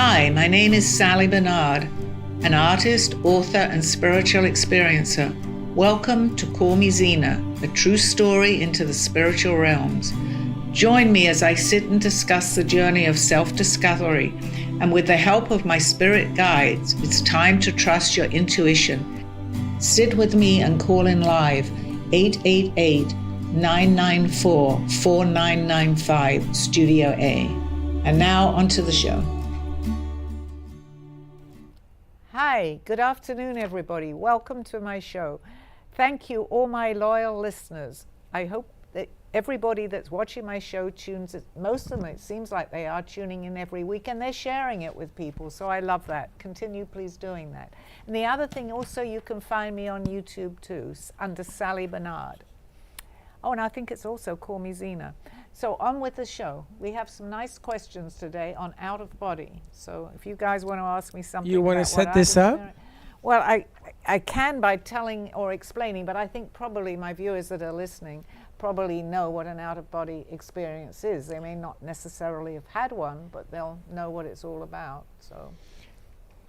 Hi, my name is Sally Barnard, an artist, author, and spiritual experiencer. Welcome to Call Me Zena, a true story into the spiritual realms. Join me as I sit and discuss the journey of self-discovery, and with the help of my spirit guides, it's time to trust your intuition. Sit with me and call in live 888-994-4995, Studio A. And now onto the show. Hi, good afternoon, everybody. Welcome to my show. Thank you, all my loyal listeners. I hope that everybody that's watching my show tunes, most of them, it seems like they are tuning in every week, and they're sharing it with people, so I love that. Continue, please, doing that. And the other thing, also, you can find me on YouTube, too, under Sally Barnard. Oh, and I think it's also Call Me Zena. So on with the show. We have some nice questions today on out of body. So if you guys want to ask me something, you want to set this up? Well, I can by telling or explaining, but I think probably my viewers that are listening probably know what an out of body experience is. They may not necessarily have had one, but they'll know what it's all about. So,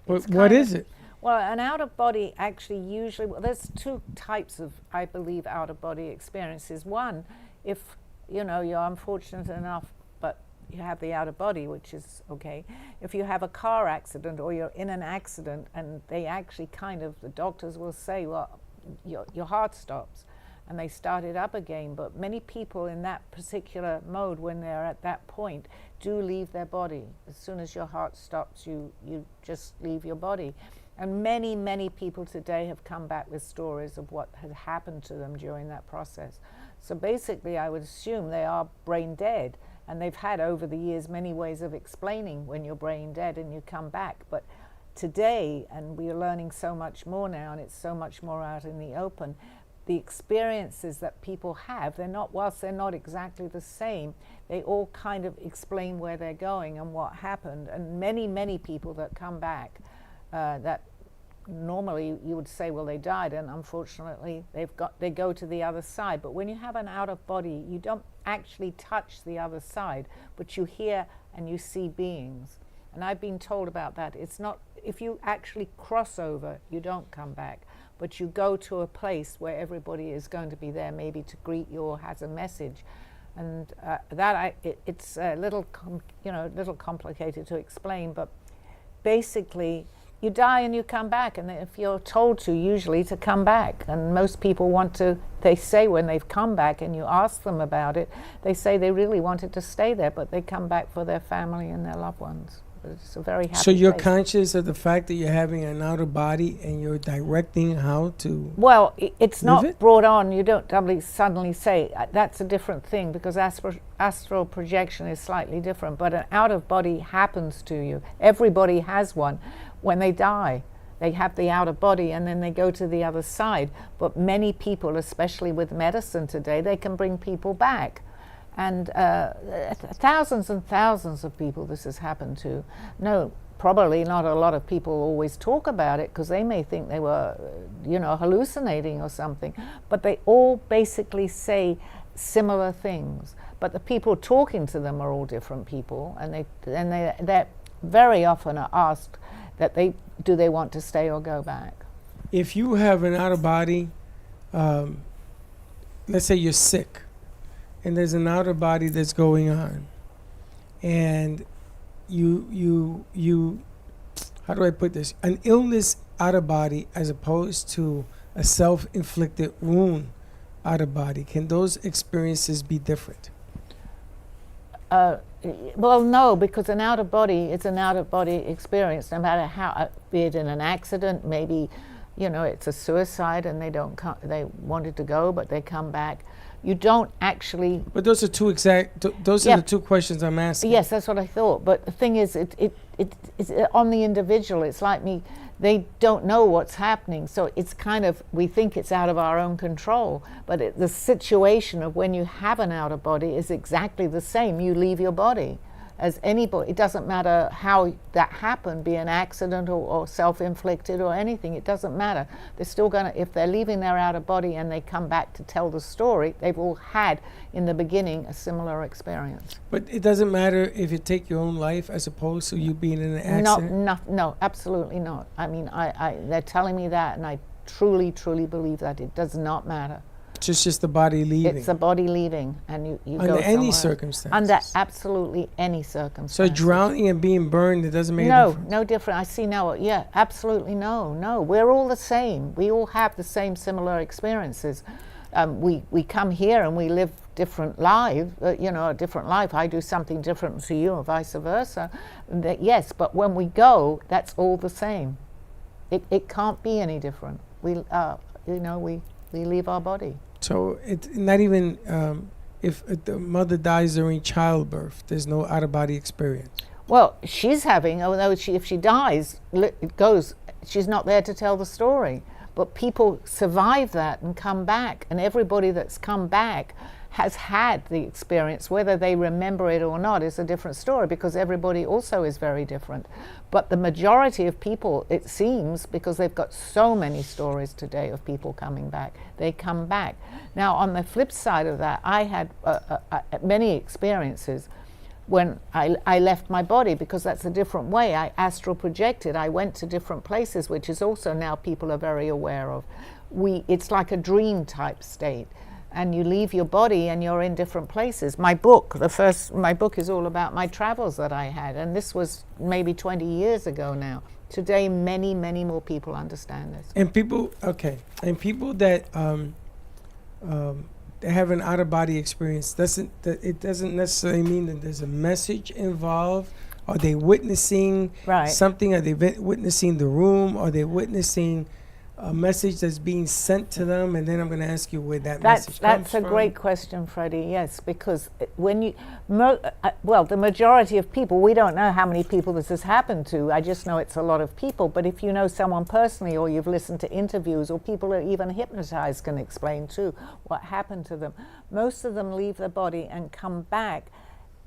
but what is it? Well, an out of body actually usually, well, there's two types of, I believe, out of body experiences. One, if you're unfortunate enough, but you have the out of body, which is okay. If you have a car accident or you're in an accident and they actually the doctors will say, well, your heart stops, and they start it up again. But many people in that particular mode, when they're at that point, do leave their body. As soon as your heart stops, you just leave your body. And many, many people today have come back with stories of what had happened to them during that process. So basically, I would assume they are brain dead, and they've had over the years many ways of explaining when you're brain dead and you come back. But today, and we are learning so much more now, and it's so much more out in the open, the experiences that people have, whilst they're not exactly the same, they all kind of explain where they're going and what happened. And many, many people that come back, that normally you would say, well, they died, and unfortunately they go to the other side. But when you have an out of body, you don't actually touch the other side, but you hear and you see beings. And I've been told about that. It's not, if you actually cross over, you don't come back, but you go to a place where everybody is going to be there, maybe to greet you or has a message. And it's a little complicated to explain, but basically, you die and you come back, and if you're told to, usually, to come back, and most people they say when they've come back and you ask them about it, they say they really wanted to stay there, but they come back for their family and their loved ones. It's a very happy So you're place. conscious of the fact that you're having an outer body and you're directing how to... Well, it's not brought on. You don't suddenly say, that's a different thing, because astral projection is slightly different, but an out of body happens to you. Everybody has one. When they die, they have the outer body and then they go to the other side. But many people, especially with medicine today, they can bring people back. And thousands and thousands of people this has happened to. No, probably not a lot of people always talk about it because they may think they were, hallucinating or something. But they all basically say similar things. But the people talking to them are all different people, and they very often are asked that do they want to stay or go back. If you have an out of body, let's say you're sick, and there's an outer body that's going on, and you how do I put this? An illness out of body as opposed to a self-inflicted wound out of body. Can those experiences be different? Well, no, because an out of body is an out of body experience, no matter how, be it in an accident, maybe, it's a suicide and they wanted to go, but they come back. You don't actually. But those are those are the two questions I'm asking. Yes, that's what I thought. But the thing is, it's on the individual. It's like they don't know what's happening. So it's we think it's out of our own control. But the situation of when you have an out of body is exactly the same. You leave your body. as anybody. It doesn't matter how that happened, be an accident or self-inflicted or anything. It doesn't matter. They're still going to, if they're leaving their outer body and they come back to tell the story, they've all had in the beginning a similar experience. But it doesn't matter if you take your own life as opposed to you being in an accident? No, absolutely not. I mean, they're telling me that, and I truly, truly believe that it does not matter. It's just the body leaving. It's the body leaving, and you under go any somewhere. circumstances. Under absolutely any circumstances. So drowning and being burned, it doesn't make a difference? No different. I see now. Yeah, absolutely no. We're all the same. We all have the same similar experiences. We come here and we live different lives. A different life. I do something different to you, or vice versa. Yes, but when we go, that's all the same. It can't be any different. We leave our body. So it's not even if the mother dies during childbirth, there's no out-of-body experience. Well, she's having, although if she dies, it goes. She's not there to tell the story. But people survive that and come back, and everybody that's come back has had the experience. Whether they remember it or not is a different story, because everybody also is very different. But the majority of people, it seems, because they've got so many stories today of people coming back, they come back. Now, on the flip side of that, I had many experiences when I left my body, because that's a different way. I astral projected. I went to different places, which is also now people are very aware of. It's like a dream type state, and you leave your body and you're in different places. My book is all about my travels that I had, and this was maybe 20 years ago now. Today, many, many more people understand this. And people that have an out-of-body experience, it doesn't necessarily mean that there's a message involved. Are they witnessing something? Are they witnessing the room? Are they witnessing a message that's being sent to them? And then I'm going to ask you where that message comes from. That's a great question, Freddie. Yes, because when you, the majority of people, we don't know how many people this has happened to. I just know it's a lot of people. But if you know someone personally, or you've listened to interviews, or people who are even hypnotized can explain too what happened to them. Most of them leave the body and come back.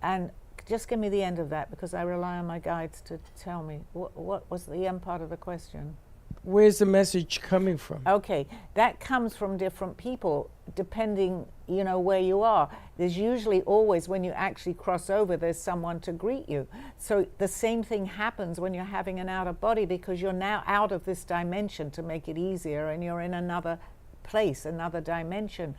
And just give me the end of that, because I rely on my guides to tell me. What was the end part of the question? Where's the message coming from? Okay, that comes from different people, depending, where you are. There's usually always, when you actually cross over, there's someone to greet you. So the same thing happens when you're having an out of body, because you're now out of this dimension to make it easier, and you're in another place, another dimension.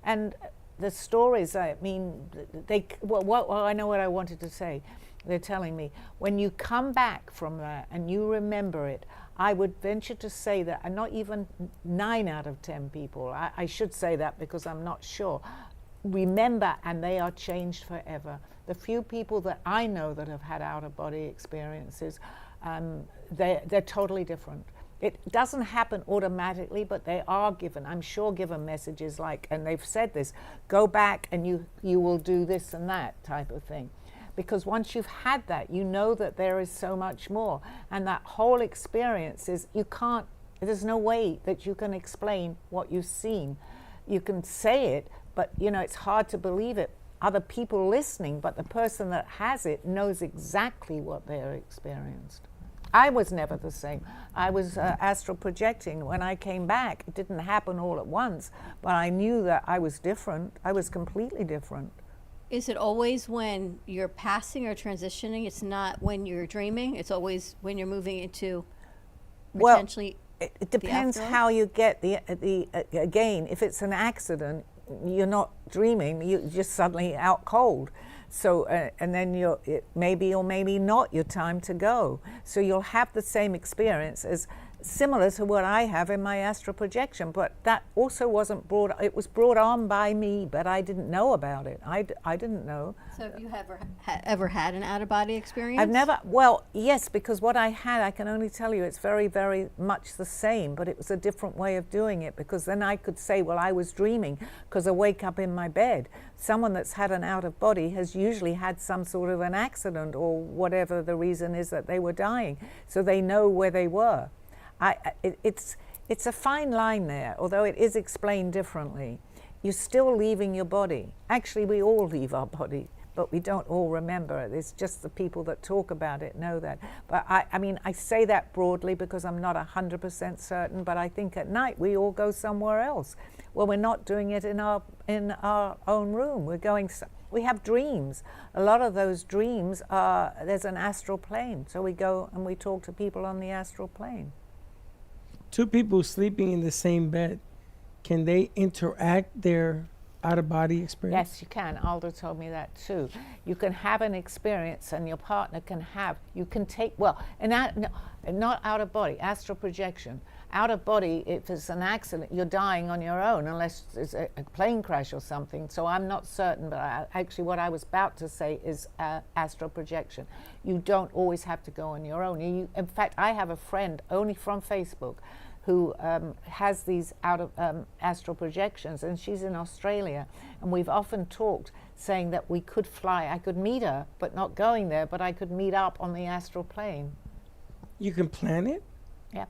And the stories, I mean, I know what I wanted to say. They're telling me, when you come back from that and you remember it, I would venture to say that not even 9 out of 10 people, I should say that because I'm not sure, remember, and they are changed forever. The few people that I know that have had out-of-body experiences, they're totally different. It doesn't happen automatically, but they are given, I'm sure, given messages like, and they've said this, go back and you will do this and that type of thing. Because once you've had that, you know that there is so much more. And that whole experience is, there's no way that you can explain what you've seen. You can say it, but it's hard to believe it. Other people listening, but the person that has it knows exactly what they're experienced. I was never the same. I was astral projecting. When I came back, it didn't happen all at once, but I knew that I was different. I was completely different. Is it always when you're passing or transitioning? It's not when you're dreaming? It's always when you're moving into potentially it depends how you get again, if it's an accident, you're not dreaming, you're just suddenly out cold. So, and then it maybe or maybe not your time to go. So you'll have the same experience as similar to what I have in my astral projection, but that also wasn't it was brought on by me, but I didn't know about it. I didn't know. So have you ever had an out-of-body experience? I've never, well, yes, because what I had, I can only tell you, it's very, very much the same, but it was a different way of doing it, because then I could say, well, I was dreaming, because I wake up in my bed. Someone that's had an out-of-body has usually had some sort of an accident, or whatever the reason is that they were dying, so they know where they were. It's a fine line there, although it is explained differently. You're still leaving your body. Actually, we all leave our body, but we don't all remember it. It's just the people that talk about it know that. But I mean, I say that broadly because I'm not 100% certain, but I think at night we all go somewhere else. Well, we're not doing it in our own room. We have dreams. A lot of those dreams are, there's an astral plane. So we go and we talk to people on the astral plane. Two people sleeping in the same bed, can they interact their out-of-body experience? Yes, you can. Aldo told me that too. You can have an experience and your partner can have, you can take, not out of body, astral projection. Out of body, if it's an accident, you're dying on your own unless it's a plane crash or something. So I'm not certain, but actually what I was about to say is astral projection. You don't always have to go on your own. In fact, I have a friend only from Facebook who has these astral projections, and she's in Australia. And we've often talked saying that we could fly. I could meet her, but not going there, but I could meet up on the astral plane. You can plan it? Yeah.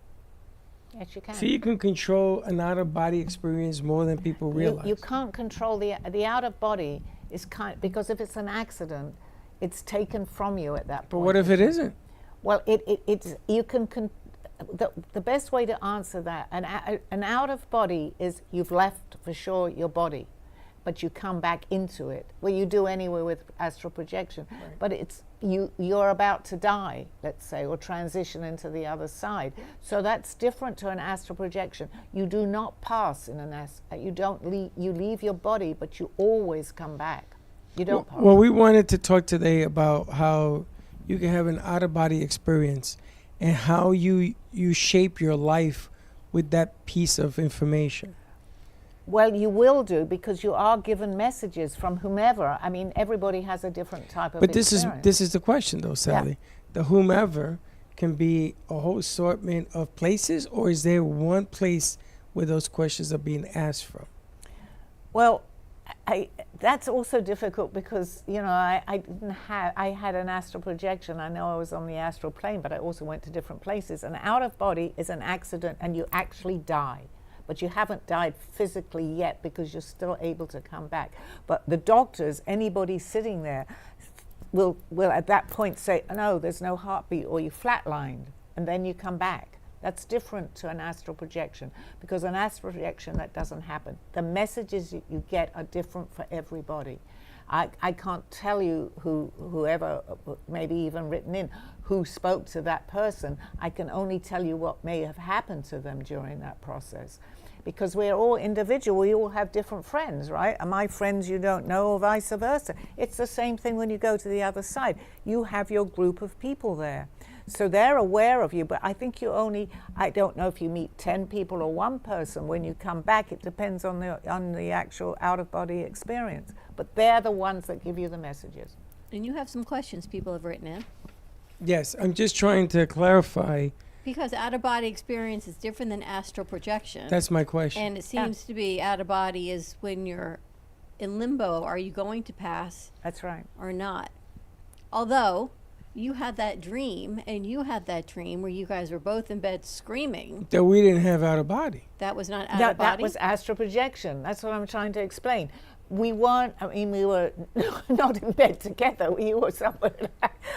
Yes, you can. So you can control an out-of-body experience more than people realize. You can't control the out-of-body is because if it's an accident, it's taken from you at that point. But what if it isn't? Well, it's you can the best way to answer that, an out-of-body is you've left for sure your body, but you come back into it. Well, you do anyway with astral projection, right. But it's you're about to die, let's say, or transition into the other side. So that's different to an astral projection. You do not pass in an you don't leave. You leave your body, but you always come back. You don't pass. Well, we wanted to talk today about how you can have an out-of-body experience and how you shape your life with that piece of information. Well, you will do, because you are given messages from whomever. I mean, everybody has a different type of experience. But this is the question, though, Sally. Yeah. The whomever can be a whole assortment of places, or is there one place where those questions are being asked from? Well, that's also difficult because, you know, I had an astral projection. I know I was on the astral plane, but I also went to different places. And out of body is an accident and you actually die. But you haven't died physically yet because you're still able to come back. But the doctors, anybody sitting there, will at that point say, no, there's no heartbeat, or you flatlined, and then you come back. That's different to an astral projection, because an astral projection, that doesn't happen. The messages you get are different for everybody. I can't tell you whoever, maybe even written in, who spoke to that person. I can only tell you what may have happened to them during that process. Because we're all individual, we all have different friends, right? And my friends you don't know, or vice versa. It's the same thing when you go to the other side. You have your group of people there. So they're aware of you, but I think I don't know if you meet 10 people or one person when you come back. It depends on the actual out-of-body experience. But they're the ones that give you the messages. And you have some questions people have written in. Yes, I'm just trying to clarify. Because out-of-body experience is different than astral projection. That's my question. And it seems to be out-of-body is when you're in limbo. Are you going to pass? That's right. Or not? Although you had that dream, and you had that dream where you guys were both in bed screaming. That we didn't have out-of-body. That was not out-of-body? That was astral projection. That's what I'm trying to explain. We weren't, we were not in bed together. We were somewhere.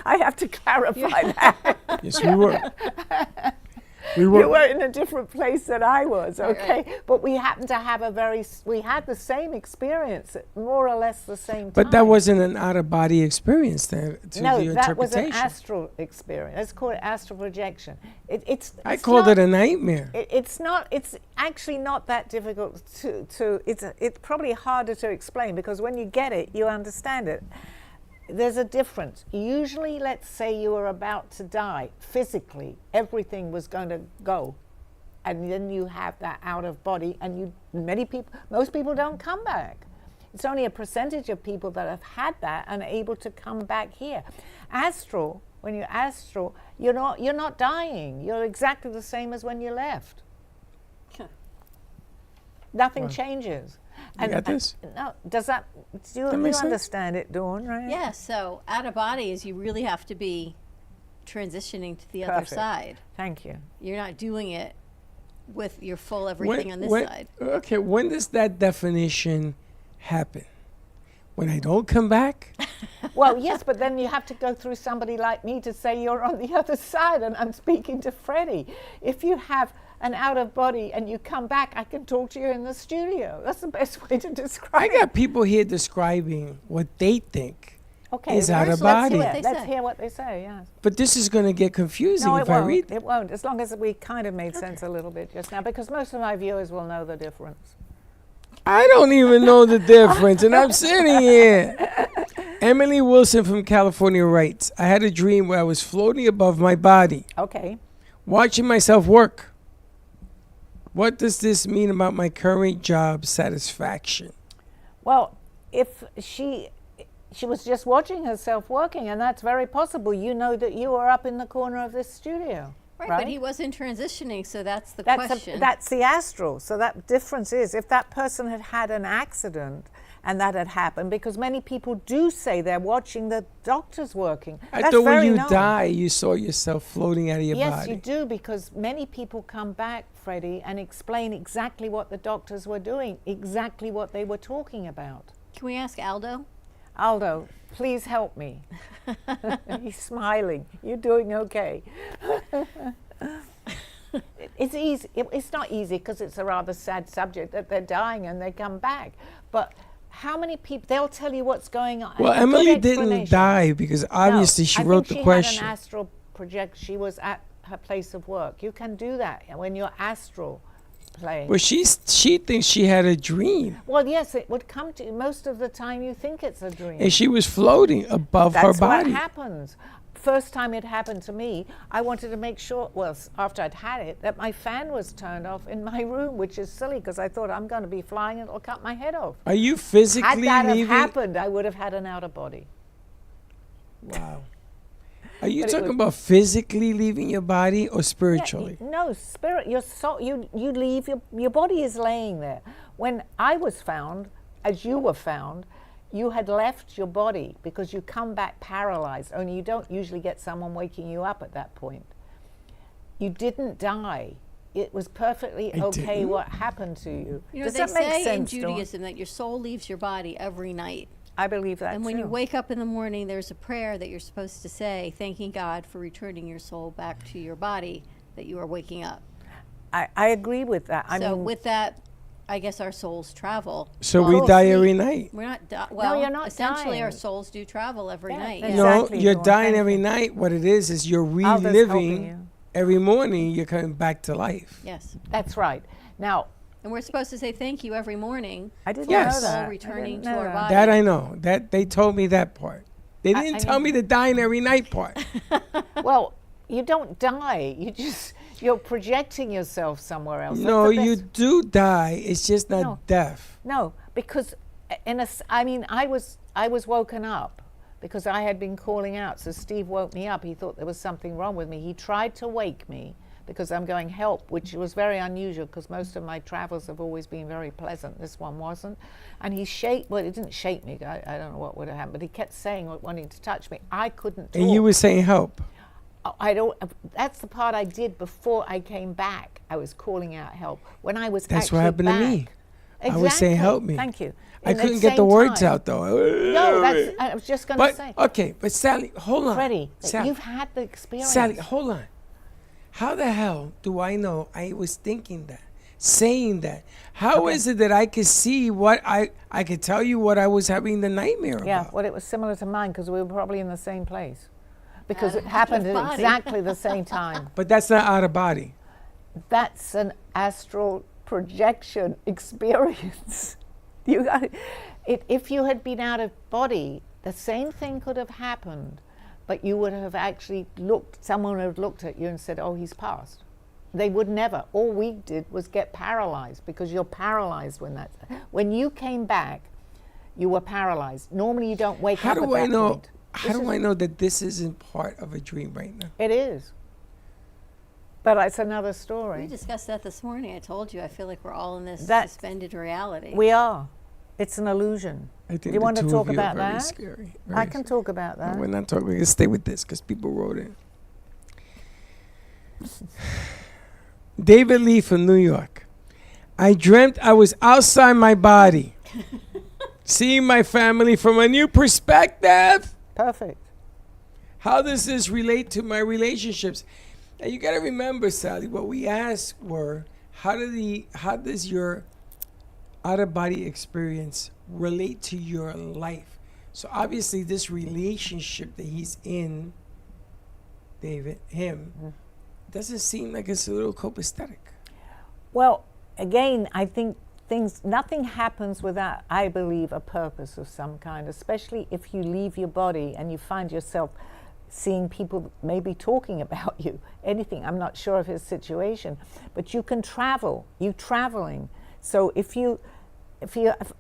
I have to clarify that. Yes, we were. You were in a different place than I was, okay? Right. But we happened to have we had the same experience, at more or less the same time. But that wasn't an out-of-body experience then, no, the that was an interpretation. astral experience. Let's call it astral projection. I called it a nightmare. It's actually not that difficult it's probably harder to explain, because when you get it, you understand it. There's a difference. Usually, let's say you were about to die physically, everything was going to go, and then you have that out of body, and most people don't come back. It's only a percentage of people that have had that and are able to come back here. Astral, when you're astral, you're not dying. You're exactly the same as when you left. Nothing changes. You got this? No, does that? Do you understand it, Dawn? Right? Yeah. So out of body is you really have to be transitioning to the other side. Thank you. You're not doing it with your full everything on this side. Okay. When does that definition happen? When I don't come back, Well, yes, but then you have to go through somebody like me to say you're on the other side and I'm speaking to Freddie. If you have an out of body and you come back, I can talk to you in the studio. That's the best way to describe I got people here describing what they think okay, is out of let's body. see what they Let's say. hear what they say, yes. But this is going to get confusing No, if it I won't. read. It won't, as long as we kind of made sense a little bit just now, because most of my viewers will know the difference. I don't even know the difference, and I'm sitting here. Emily Wilson from California writes, I had a dream where I was floating above my body, Okay. watching myself work. What does this mean about my current job satisfaction? Well, if she was just watching herself working, and that's very possible. You know that you are up in the corner of this studio. Right, Right? but he wasn't transitioning, so that's the That's question. that's the astral. So that difference is if that person had had an accident and that had happened, because many people do say they're watching the doctors working. I That's thought when very you known. die, you saw yourself floating out of your Yes, body. you do, because many people come back, Freddie, and explain exactly what the doctors were doing, exactly what they were talking about. Can we ask Aldo? Aldo, please help me. He's smiling. You're doing okay. It's easy. It's not easy because it's a rather sad subject that they're dying and they come back. But how many people? They'll tell you what's going on. Well, A good Emily didn't explanation. die because obviously No, she I wrote think the question. She had an astral project. She was at her place of work. You can do that when you're astral playing. Well, she thinks she had a dream, Well, yes, it would come to you. Most of the time you think it's a dream. and she was floating above her That's what body. happens. First time it happened to me, I wanted to make sure, well, after I'd had it, that my fan was turned off in my room, which is silly because I thought I'm going to be flying and it'll cut my head off. Are you Had physically that have leaving? happened, I would have had an outer body. Wow. Are you But it talking was- about physically leaving your body or spiritually? No, spirit, your soul, you leave, your body is laying there. When I was found, as you were found, you had left your body because you come back paralyzed, only you don't usually get someone waking you up at that point. You didn't die. It was perfectly I okay didn't? what happened to you. You know, Does they that make say in sense, Dawn? Judaism that your soul leaves your body every night. I believe that And when you too. wake up in the morning, there's a prayer that you're supposed to say, thanking God for returning your soul back to your body, that you are waking up. I agree with that. I So mean, with that, I guess our souls travel. So while we die asleep. every night. We're not, well, you're not essentially our dying. souls do travel every Yeah, night. that's yeah. No, Exactly, you're Dawn. dying Thank every you. night. What it is you're Aldo's helping you. reliving every morning. You're coming back to life. Yes. That's right. Now, And we're supposed to say thank you every morning. I didn't Yes. know that. Soul I returning didn't to know our that. body. That I know. That they told me that part. They I didn't tell mean- me the dying every night part. Well, you don't die. You're projecting yourself somewhere else. That's No, the you best- do die. It's just not No. death. No, because I was woken up because I had been calling out. So Steve woke me up. He thought there was something wrong with me. He tried to wake me because I'm going help, which was very unusual because most of my travels have always been very pleasant. This one wasn't. And he well, it didn't shake me. I don't know what would have happened, but he kept saying, wanting to touch me. I couldn't talk. And you were saying help. I don't. That's the part I did before I came back. I was calling out help. When I was That's what actually happened to me. back- I was saying, Exactly. help me. Thank you. I In the couldn't get the same words time. out though. No, I was just going to But say, okay, but Sally, hold on. Freddie, Sally, you've had the experience. Sally, hold on. How the hell do I know I was thinking that, saying that? How is it that I could see what I could tell you what I was having the nightmare Yeah, about? well, it was similar to mine because we were probably in the same place. Because it Out of happened at body. exactly the same time. But that's not out of body. That's an astral projection experience. You got it. If you had been out of body, the same thing could have happened, but you would have actually looked. Someone would have looked at you and said, "Oh, he's passed." They would never. All we did was get paralyzed because you're paralyzed when you came back. You were paralyzed. Normally, you don't wake How up. do at I that know? point. How do I know that this isn't part of a dream right now? It is. But it's another We story. discussed that this morning. I told you, I feel like we're all in this That's- suspended reality. We are. It's an illusion. I think you the want to two talk of you are about very that? Scary. I Very can talk about No, that. we're not talking. We're gonna stay with this because people wrote in. David Lee from New York. I dreamt I was outside my body, seeing my family from a new perspective. Perfect. How does this relate to my relationships? And you got to remember, Sally, what we asked were, how does your out-of-body experience relate to your life? So obviously this relationship that he's in, David, him, doesn't seem like it's a little copacetic. Well, again, I think nothing happens without, I believe, a purpose of some kind, especially if you leave your body and you find yourself seeing people maybe talking about you, anything. I'm not sure of his situation, but you can travel, you traveling. So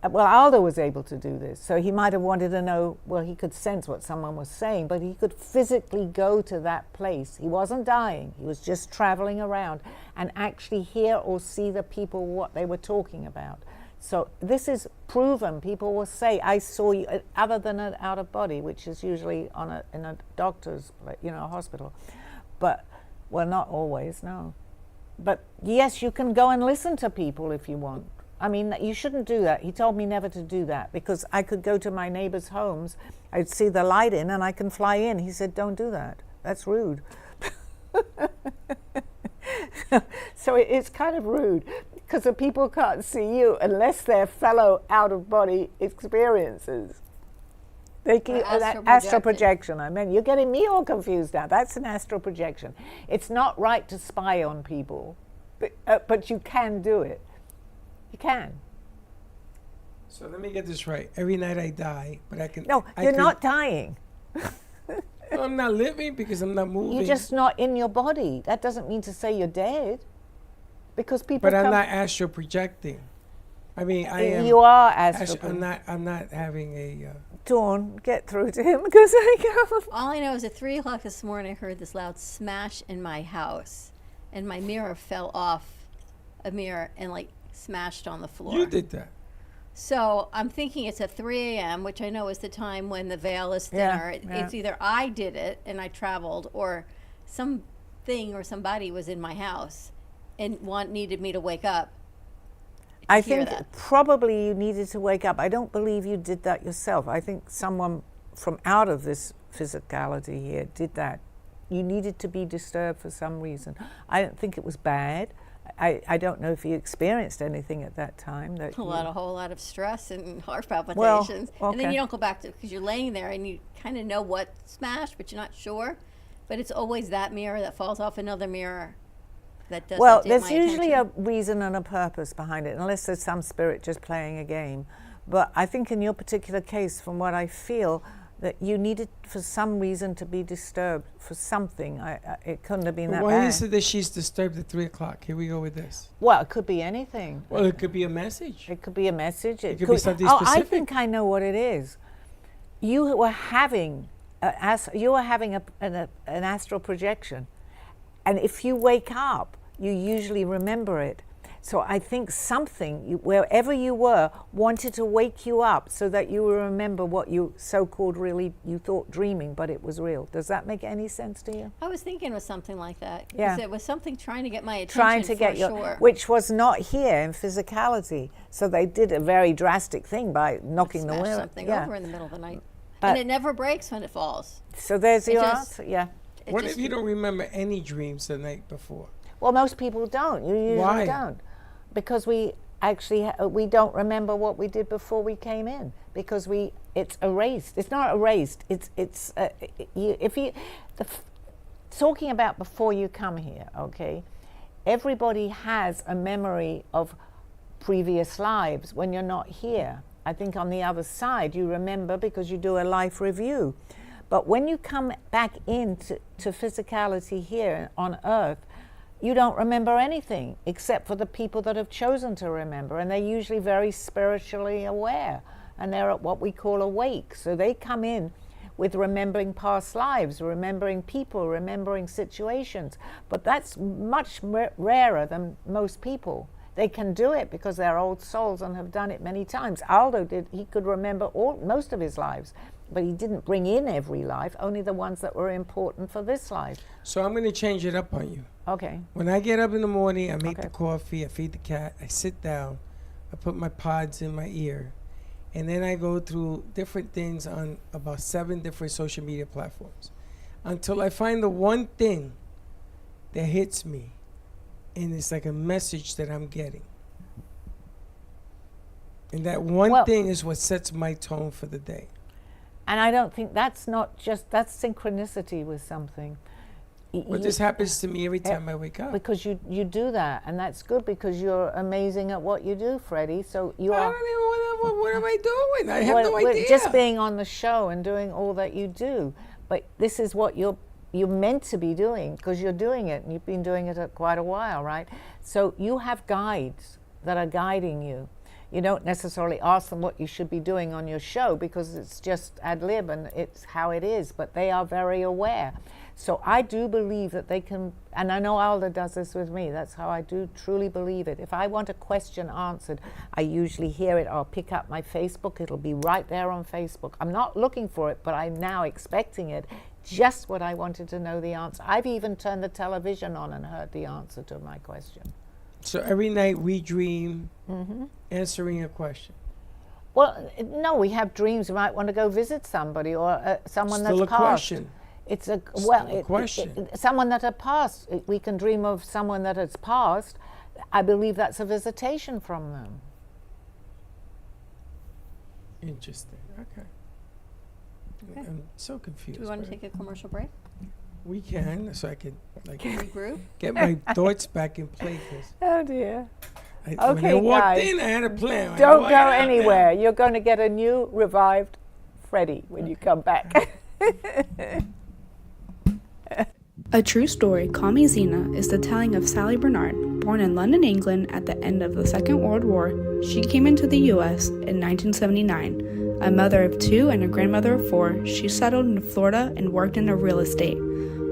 well, Aldo was able to do this, so he might have wanted to know, well, he could sense what someone was saying, but he could physically go to that place. He wasn't dying, he was just traveling around and actually hear or see the people, what they were talking about. So this is proven. People will say, I saw you, other than an out of body, which is usually in a doctor's, a hospital. But, well, not always, no. But yes, you can go and listen to people if you want. I mean, you shouldn't do that. He told me never to do that because I could go to my neighbors' homes, I'd see the light in and I can fly in. He said, don't do that. That's rude. So it's kind of rude because the people can't see you unless they're fellow out-of-body experiences. They keep astral projection. I mean, you're getting me all confused now. That's an astral projection. It's not right to spy on people, but you can do it. You can. So let me get this right. Every night I die, but I can... No, you're not dying. No, I'm not living because I'm not moving. You're just not in your body. That doesn't mean to say you're dead. Because people But I'm not astral projecting. I mean, I am... You are astral I'm not having a... Dawn, get through to him because I can't. All I know is at 3 o'clock this morning, I heard this loud smash in my house, and my mirror fell off a mirror and smashed on the floor. You did that. So I'm thinking it's at 3 a.m., which I know is the time when the veil is thinner. It's either I did it and I traveled, or something or somebody was in my house and needed me to wake up. I think probably you needed to wake up. I don't believe you did that yourself. I think someone from out of this physicality here did that. You needed to be disturbed for some reason. I don't think it was bad. I don't know if you experienced anything at that time. A whole lot of stress and heart palpitations. Well, okay. And then you don't go back to, because you're laying there and you kind of know what smashed, but you're not sure. But it's always that mirror that falls off another mirror that does. Well, there's usually a reason and a purpose behind it, unless there's some spirit just playing a game. But I think in your particular case, from what I feel, that you needed for some reason to be disturbed for something. It couldn't have been that bad. Why is it that she's disturbed at 3 o'clock? Here we go with this. Well, it could be anything. Well, it could be a message. It could be a message. It could be something specific. I think I know what it is. You were having an astral projection, and if you wake up, you usually remember it. So I think something, wherever you were, wanted to wake you up so that you would remember what you so-called really, you thought dreaming, but it was real. Does that make any sense to you? I was thinking it was something like that. Yeah. It was something trying to get my attention, trying to get sure. Which was not here in physicality. So they did a very drastic thing by knocking the window. Something over in the middle of the night. And it never breaks when it falls. So there's your answer, yeah. What if you don't remember any dreams the night before? Well, most people don't. You usually don't. Because we actually, we don't remember what we did before we came in. Because it's erased. It's not erased. Talking about before you come here, okay? Everybody has a memory of previous lives when you're not here. I think on the other side, you remember because you do a life review. But when you come back into physicality here on Earth, you don't remember anything except for the people that have chosen to remember. And they're usually very spiritually aware. And they're at what we call awake. So they come in with remembering past lives, remembering people, remembering situations. But that's much rarer than most people. They can do it because they're old souls and have done it many times. Aldo did, he could remember most of his lives, but he didn't bring in every life, only the ones that were important for this life. So I'm going to change it up on you. Okay. When I get up in the morning, I make the coffee, I feed the cat, I sit down, I put my pods in my ear, And then I go through different things on about 7 different social media platforms until I find the one thing that hits me, and it's like a message that I'm getting. And that one thing is what sets my tone for the day. And I don't think that's not just, that's synchronicity with something. But this happens to me every time I wake up. Because you do that, and that's good because you're amazing at what you do, Freddie. So you I are. don't even what am I doing? I have no idea. Just being on the show and doing all that you do. But this is what you're meant to be doing because you're doing it, and you've been doing it quite a while, right? So you have guides that are guiding you. You don't necessarily ask them what you should be doing on your show because it's just ad lib and it's how it is, but they are very aware. So I do believe that they can, and I know Alda does this with me, that's how I do truly believe it. If I want a question answered, I usually hear it, I'll pick up my Facebook, it'll be right there on Facebook. I'm not looking for it, but I'm now expecting it, just what I wanted to know the answer. I've even turned the television on and heard the answer to my question. So every night we dream answering a question. Well, no, we have dreams. We might want to go visit somebody or someone Still that's a passed. question. It's a question. Someone that had passed. We can dream of someone that has passed. I believe that's a visitation from them. Interesting. Okay. I'm so confused. Do we want to take a commercial break? We can, so I can Regroup? get my thoughts back in place. Oh dear. When I Okay, walked guys, in, I had a plan. Don't go anywhere. You're going to get a new, revived Freddie when you come back. A true story, Call Me Zena, is the telling of Sally Barnard. Born in London, England at the end of the Second World War, she came into the U.S. in 1979. A mother of 2 and a grandmother of 4, she settled in Florida and worked in real estate.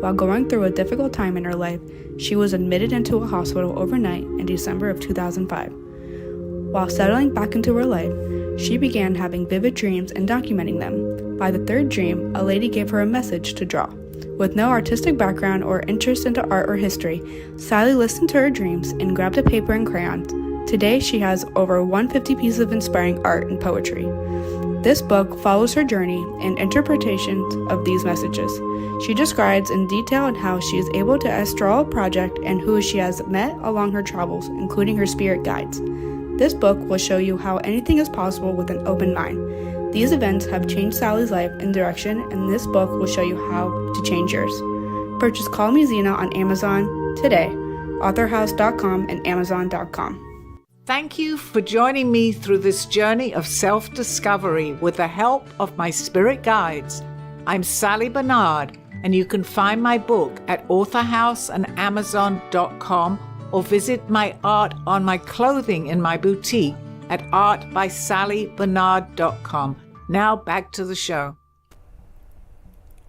While going through a difficult time in her life, she was admitted into a hospital overnight in December of 2005. While settling back into her life, she began having vivid dreams and documenting them. By the 3rd dream, a lady gave her a message to draw. With no artistic background or interest into art or history, Sally listened to her dreams and grabbed a paper and crayons. Today, she has over 150 pieces of inspiring art and poetry. This book follows her journey and interpretations of these messages. She describes in detail on how she is able to astral a project and who she has met along her travels, including her spirit guides. This book will show you how anything is possible with an open mind. These events have changed Sally's life and direction, and this book will show you how to change yours. Purchase Call Me Zena on Amazon today, authorhouse.com and amazon.com. Thank you for joining me through this journey of self-discovery with the help of my spirit guides. I'm Sally Barnard, and you can find my book at authorhouse and amazon.com or visit my art on my clothing in my boutique at artbysallybarnard.com. Now back to the show.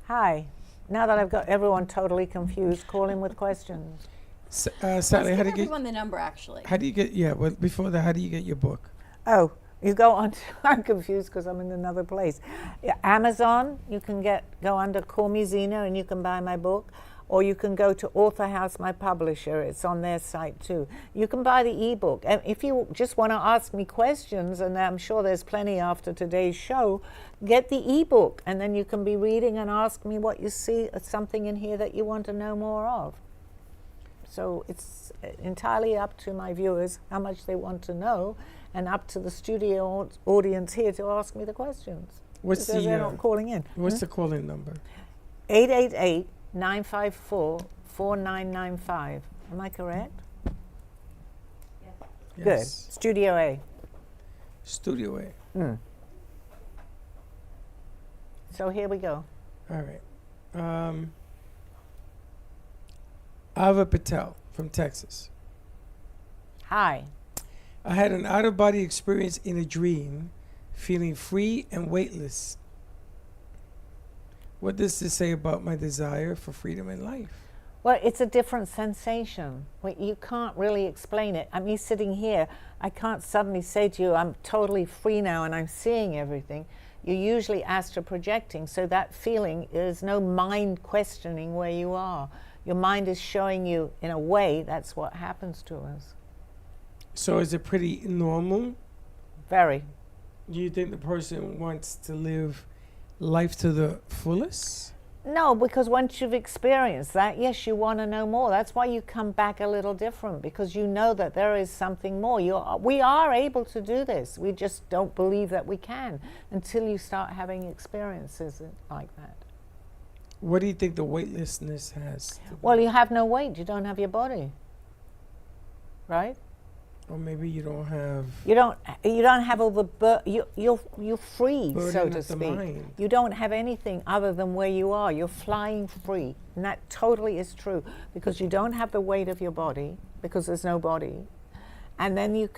Hi. Now that I've got everyone totally confused, call in with questions. Sally, how do you get everyone the number actually? How do you get? Yeah, well, before that, how do you get your book? Oh, you go on. I'm confused because I'm in another place. Yeah, Amazon. You can go under Call Me Zena and you can buy my book, or you can go to Author House, my publisher. It's on their site too. You can buy the ebook. And if you just want to ask me questions, and I'm sure there's plenty after today's show, get the ebook, and then you can be reading and ask me what you see, something in here that you want to know more of. So it's entirely up to my viewers how much they want to know, and up to the studio audience here to ask me the questions. What's because they're not calling in. What's the call-in number? 888-954-4995. Am I correct? Yes. Good. Studio A. Studio A. So here we go. All right. Ava Patel from Texas. Hi. I had an out-of-body experience in a dream, feeling free and weightless. What does this say about my desire for freedom in life? Well, it's a different sensation. You can't really explain it. I'm sitting here. I can't suddenly say to you, I'm totally free now and I'm seeing everything. You're usually astral projecting, so that feeling is no mind questioning where you are. Your mind is showing you, in a way, that's what happens to us. So is it pretty normal? Very. Do you think the person wants to live life to the fullest? No, because once you've experienced that, yes, you want to know more. That's why you come back a little different, because you know that there is something more. We are able to do this. We just don't believe that we can until you start having experiences like that. What do you think the weightlessness has? Well, you have no weight. You don't have your body, right? Or maybe you don't have. You don't have all the you're free, burden so of to the speak. mind. You don't have anything other than where you are. You're flying free, and that totally is true, because you don't have the weight of your body, because there's no body, and then you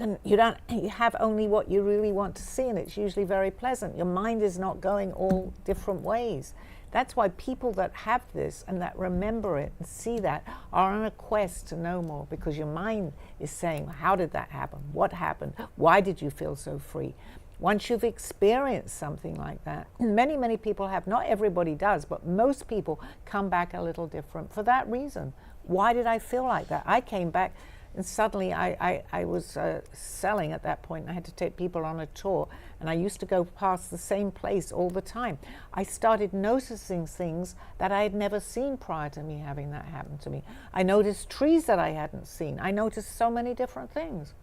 have only what you really want to see, and it's usually very pleasant. Your mind is not going all different ways. That's why people that have this and that remember it and see that are on a quest to know more, because your mind is saying, how did that happen? What happened? Why did you feel so free? Once you've experienced something like that, many, many people have, not everybody does, but most people come back a little different for that reason. Why did I feel like that? I came back and suddenly I was selling at that point. I had to take people on a tour, and I used to go past the same place all the time. I started noticing things that I had never seen prior to me having that happen to me. I noticed trees that I hadn't seen. I noticed so many different things.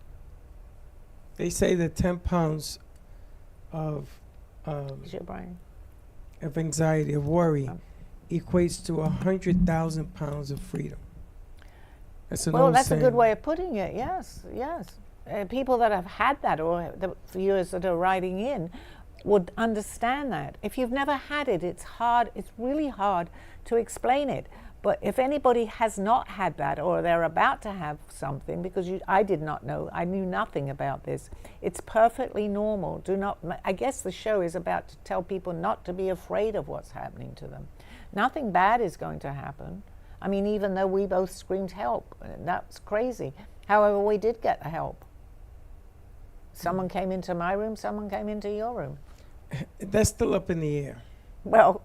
They say that 10 pounds of Is your brain? of anxiety, of worry, equates to 100,000 pounds of freedom. That's an Well, old that's saying. a good way of putting it. Yes, yes. People that have had that, or the viewers that are writing in, would understand that. If you've never had it, it's hard. It's really hard to explain it. But if anybody has not had that, or they're about to have something, because I did not know, I knew nothing about this. It's perfectly normal. Do not. I guess the show is about to tell people not to be afraid of what's happening to them. Nothing bad is going to happen. I mean, even though we both screamed help, that's crazy. However, we did get the help. Someone came into my room, someone came into your room. That's still up in the air. Well,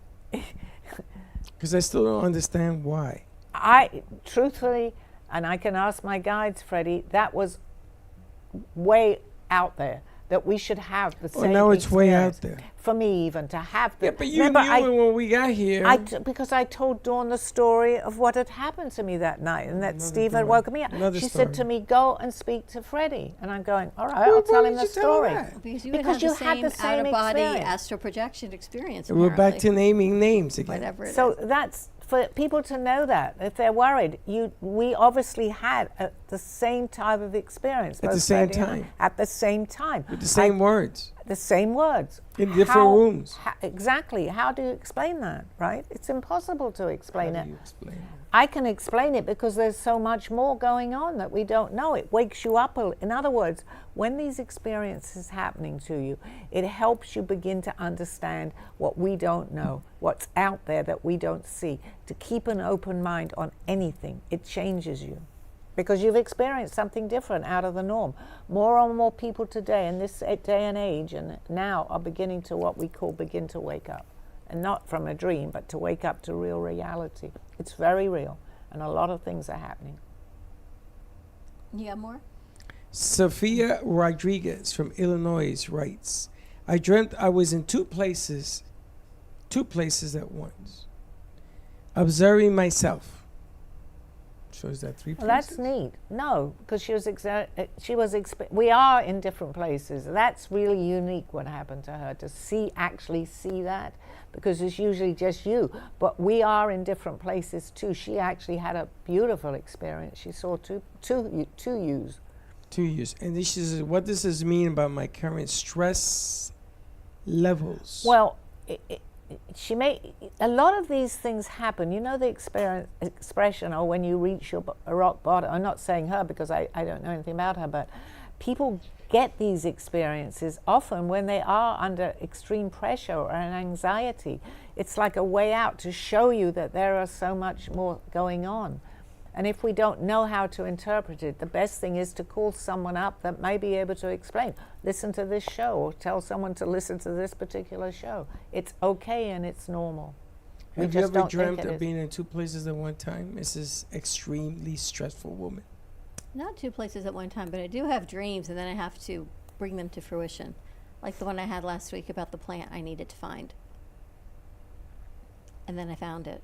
Because I still don't understand why. I truthfully, and I can ask my guides, Freddie, that was way out there, that we should have the same now it's way out experience. there. For me, even to have the. Yeah, but you remember, knew it when we got here. because I told Dawn the story of what had happened to me that night, and that Another Steve had story. woken me up. Another She said to story. me, "Go and speak to Freddie," and I'm going, "All right, Well, I'll tell why him did the you tell her story." that? Because you Because had you the same out-of-body experience. astral projection experience. We're back to apparently. naming names again. Whatever it So is. that's for people to know that if they're worried. We obviously had the same type of experience At the both same Freddie and I, time. At the same time. With the same words. The same words. In different rooms. Exactly. How do you explain that, right? It's impossible to explain How it. do you explain it? I can explain it because there's so much more going on that we don't know. It wakes you up. In other words, when these experiences happening to you, it helps you begin to understand what we don't know, what's out there that we don't see. To keep an open mind on anything, it changes you. Because you've experienced something different out of the norm. More and more people today in this day and age and now are beginning to begin to wake up. And not from a dream, but to wake up to real reality. It's very real, and a lot of things are happening. You got more? Sophia Rodriguez from Illinois writes, I dreamt I was in two places at once, observing myself. So is that three Well, places? that's neat. No, because we are in different places. That's really unique what happened to her, to actually see that, because it's usually just you. But we are in different places too. She actually had a beautiful experience. She saw two yous. 2 years. And this is what does this mean about my current stress levels? Well, a lot of these things happen. You know the expression, or when you reach your rock bottom. I'm not saying her because I don't know anything about her, but people get these experiences often when they are under extreme pressure or an anxiety. It's like a way out to show you that there are so much more going on. And if we don't know how to interpret it, the best thing is to call someone up that may be able to explain. Listen to this show, or tell someone to listen to this particular show. It's okay and it's normal. Have you ever dreamt of being in two places at one time? Mrs. Extremely Stressful Woman. Not two places at one time, but I do have dreams, and then I have to bring them to fruition. like the one I had last week about the plant I needed to find. And then I found it.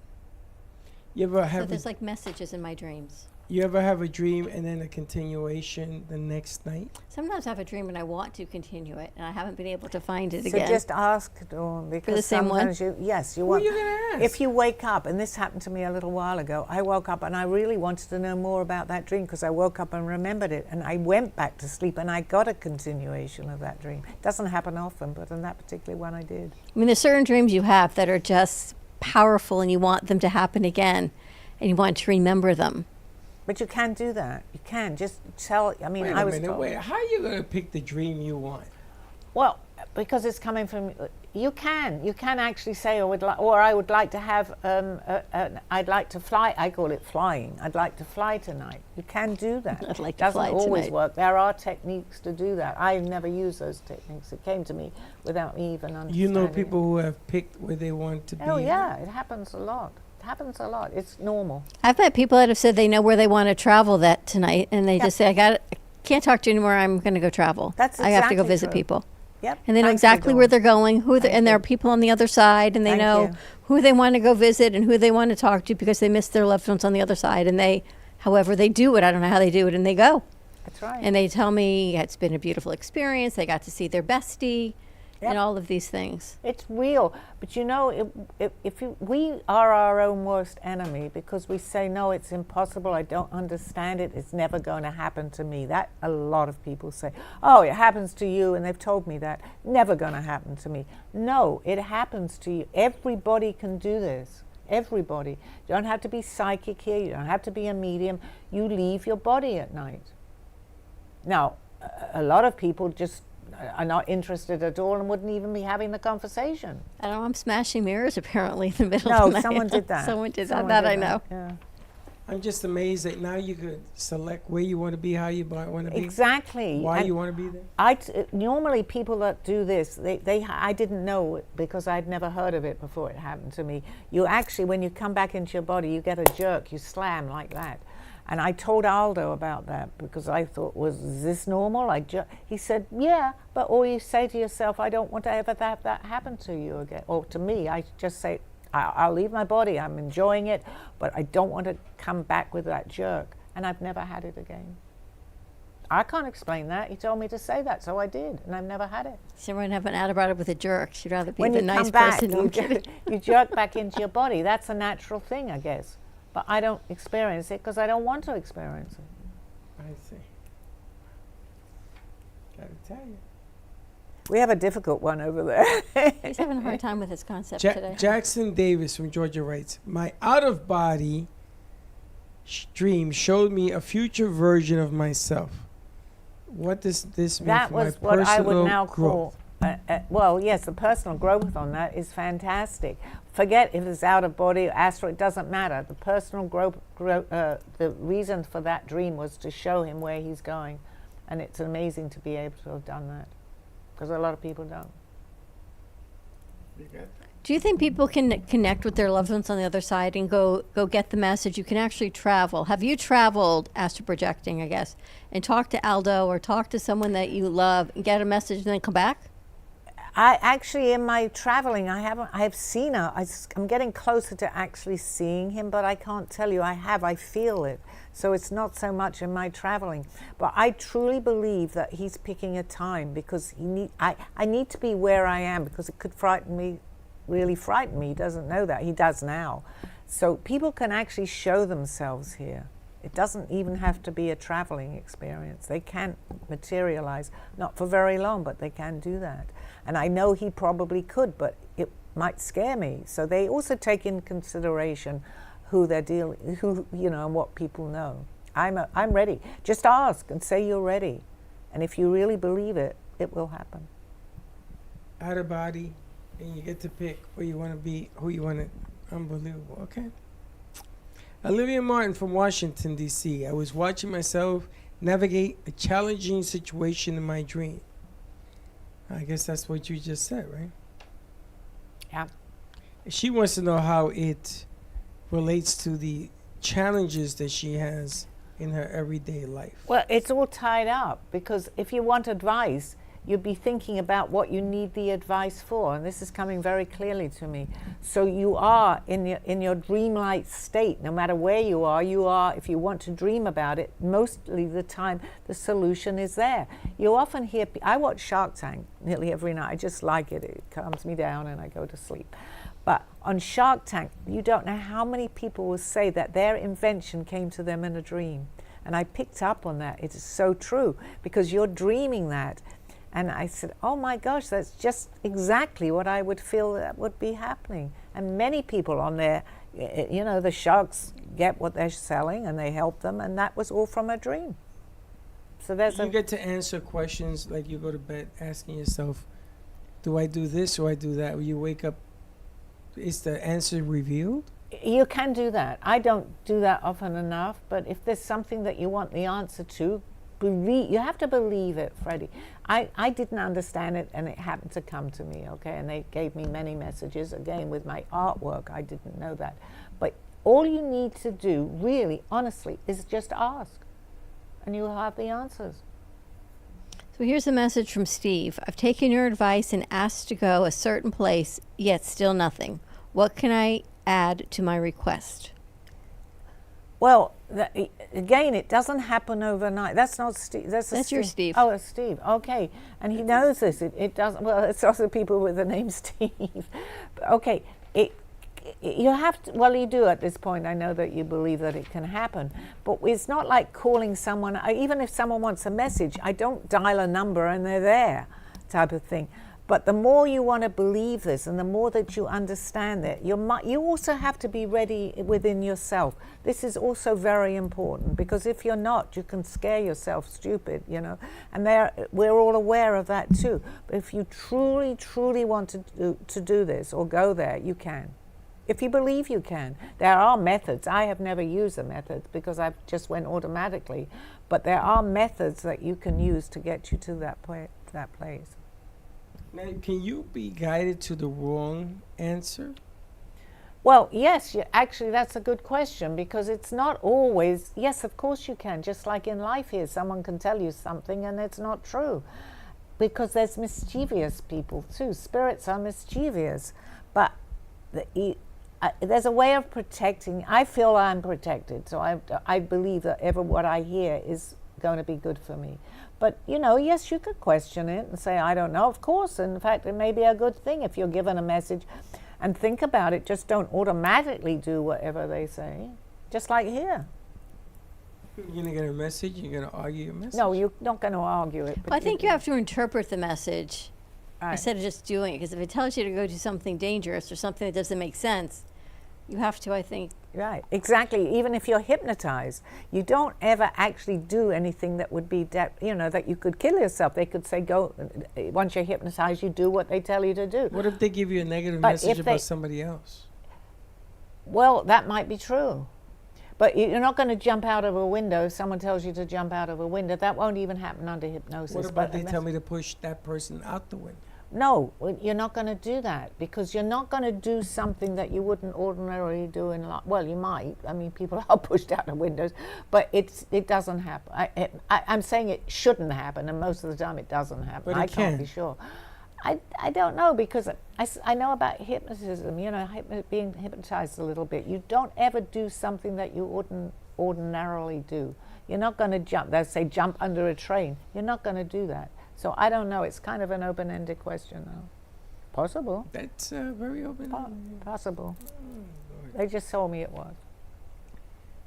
You ever So have there's like messages in my dreams. you ever have a dream and then a continuation the next night? Sometimes I have a dream and I want to continue it, and I haven't been able to find it So again. just ask, Dawn, because the same one? sometimes you Who are want. you gonna ask? If you wake up, and this happened to me a little while ago, I woke up and I really wanted to know more about that dream because I woke up and remembered it, and I went back to sleep and I got a continuation of that dream. It doesn't happen often, but in that particular one I did. I mean, there's certain dreams you have that are just powerful, and you want them to happen again, and you want to remember them. But you can do that. You can just tell. I mean, Wait I a was minute, told. wait. How are you gonna pick the dream you want? Well, because it's coming from. You can actually say, or I would like to have. I'd like to fly. I call it flying. I'd like to fly tonight. You can do that. I'd like to Doesn't fly always tonight. work. There are techniques to do that. I've never used those techniques. It came to me without me even understanding. You know it. people who have picked where they want to be. Oh yeah, it happens a lot. It happens a lot. It's normal. I've met people that have said they know where they want to travel that tonight, and they just say, I can't talk to you anymore. I'm going to go travel. That's I have to go exactly visit true. people. Yep. And they know Thank you, exactly where Dawn. they're going, and there are you. people on the other side, and they Thank know you. who they want to go visit and who they want to talk to because they missed their loved ones on the other side. And however they do it, I don't know how they do it, and they go. That's right. And they tell me it's been a beautiful experience. They got to see their bestie and Yep. all of these things. It's real, but you know, we are our own worst enemy because we say, no, it's impossible, I don't understand it, it's never going to happen to me. That a lot of people say, oh, it happens to you, and they've told me that, never going to happen to me. No, it happens to you. Everybody can do this. Everybody. You don't have to be psychic here, you don't have to be a medium. You leave your body at night. Now, a lot of people just are not interested at all and wouldn't even be having the conversation. I don't know, I'm smashing mirrors apparently in the middle No, of the night. someone did that. Someone did Someone that. did I know. Yeah. I'm just amazed that now you could select where you want to be, how you want to be, Exactly. why And you want to be there. normally people that do this, I didn't know it because I'd never heard of it before it happened to me. You actually, when you come back into your body, you get a jerk, you slam like that. And I told Aldo about that because I thought, is this normal? He said, yeah, but or you say to yourself, I don't want to ever have that happen to you again. Or to me, I just say, I'll leave my body, I'm enjoying it, but I don't want to come back with that jerk. And I've never had it again. I can't explain that. He told me to say that, so I did, and I've never had it. She wouldn't have an ad about it with a jerk. She'd rather be When the you nice come back, person. No, I'm kidding. you jerk back into your body. That's a natural thing, I guess. But I don't experience it because I don't want to experience it. I see. Gotta tell you. We have a difficult one over there. He's having a hard time with his concept today. Jackson Davis from Georgia writes, my out-of-body dream showed me a future version of myself. What does this mean That for my was what I would personal now growth? call, well, yes, the personal growth on that is fantastic. Forget if it's out of body or astral, it doesn't matter. The personal growth, the reason for that dream was to show him where he's going. And it's amazing to be able to have done that because a lot of people don't. Do you think people can connect with their loved ones on the other side and go get the message? You can actually travel. Have you traveled, astral projecting, I guess, and talk to Aldo or talk to someone that you love and get a message and then come back? I actually, in my traveling, I have seen her. I'm getting closer to actually seeing him, but I can't tell you. I feel it. So it's not so much in my traveling. But I truly believe that he's picking a time because I need to be where I am because it could frighten me, really frighten me. He doesn't know that. He does now. So people can actually show themselves here. It doesn't even have to be a traveling experience. They can materialize, not for very long, but they can do that. And I know he probably could, but it might scare me. So they also take in consideration who they're dealing, and what people know. I'm ready. Just ask and say you're ready. And if you really believe it, it will happen. Out of body, and you get to pick where you want to be, who you want to. Unbelievable. Okay. Olivia Martin from Washington, D.C. I was watching myself navigate a challenging situation in my dream. I guess that's what you just said, right? Yeah. She wants to know how it relates to the challenges that she has in her everyday life. Well, it's all tied up because if you want advice, you'd be thinking about what you need the advice for, and this is coming very clearly to me. So you are in your dreamlike state. No matter where you are, if you want to dream about it, mostly the time the solution is there. You often hear, I watch Shark Tank nearly every night. I just like it. It calms me down and I go to sleep. But on Shark Tank, you don't know how many people will say that their invention came to them in a dream. And I picked up on that. It is so true, because you're dreaming that. And I said, oh my gosh, that's just exactly what I would feel that would be happening. And many people on there, you know, the sharks get what they're selling and they help them, and that was all from a dream. So there's You get to answer questions like you go to bed asking yourself, do I do this or I do that? When you wake up, is the answer revealed? You can do that. I don't do that often enough, but if there's something that you want the answer to, you have to believe it, Freddie. I didn't understand it, and it happened to come to me, okay? And they gave me many messages. Again, with my artwork, I didn't know that. But all you need to do, really, honestly, is just ask, and you'll have the answers. So here's a message from Steve. I've taken your advice and asked to go a certain place, yet still nothing. What can I add to my request? Well, again, it doesn't happen overnight. That's not Steve. That's your Steve. Oh, it's Steve. Okay. And he knows this. It doesn't. Well, it's also people with the name Steve. Okay. You have to, well, you do at this point. I know that you believe that it can happen. But it's not like calling someone. Even if someone wants a message, I don't dial a number and they're there type of thing. But the more you want to believe this and the more that you understand it, you also have to be ready within yourself. This is also very important, because if you're not, you can scare yourself stupid, you know. And we're all aware of that too. But if you truly, truly want to do this or go there, you can. If you believe you can. There are methods. I have never used the methods because I just went automatically. But there are methods that you can use to get you to that place. Now, can you be guided to the wrong answer? Well, yes, actually, that's a good question, because it's not always, yes, of course you can. Just like in life here, someone can tell you something and it's not true, because there's mischievous people too. Spirits are mischievous, but there's a way of protecting. I feel I'm protected, so I believe that what I hear is going to be good for me. But, you know, yes, you could question it and say, I don't know. Of course, in fact, it may be a good thing if you're given a message, and think about it. Just don't automatically do whatever they say, just like here. You're going to get a message, you're going to argue your message? No, you're not going to argue it. Well, I think you have to interpret the message right. instead of just doing it. Because if it tells you to go do something dangerous or something that doesn't make sense, you have to, I think. Right, exactly. Even if you're hypnotized, you don't ever actually do anything that would be, that you could kill yourself. They could say, go, once you're hypnotized, you do what they tell you to do. What if they give you a negative message about somebody else? Well, that might be true. But you're not going to jump out of a window if someone tells you to jump out of a window. That won't even happen under hypnosis. What about they tell me to push that person out the window? No, you're not going to do that, because you're not going to do something that you wouldn't ordinarily do in life. Well, you might. I mean, people are pushed out of windows, but it doesn't happen. I'm saying it shouldn't happen, and most of the time it doesn't happen. But I can't be sure. I don't know, because I know about hypnotism, being hypnotized a little bit. You don't ever do something that you wouldn't ordinarily do. You're not going to jump. They say jump under a train. You're not going to do that. So I don't know. It's kind of an open-ended question, though. Possible. That's very open. Possible. They just told me it was.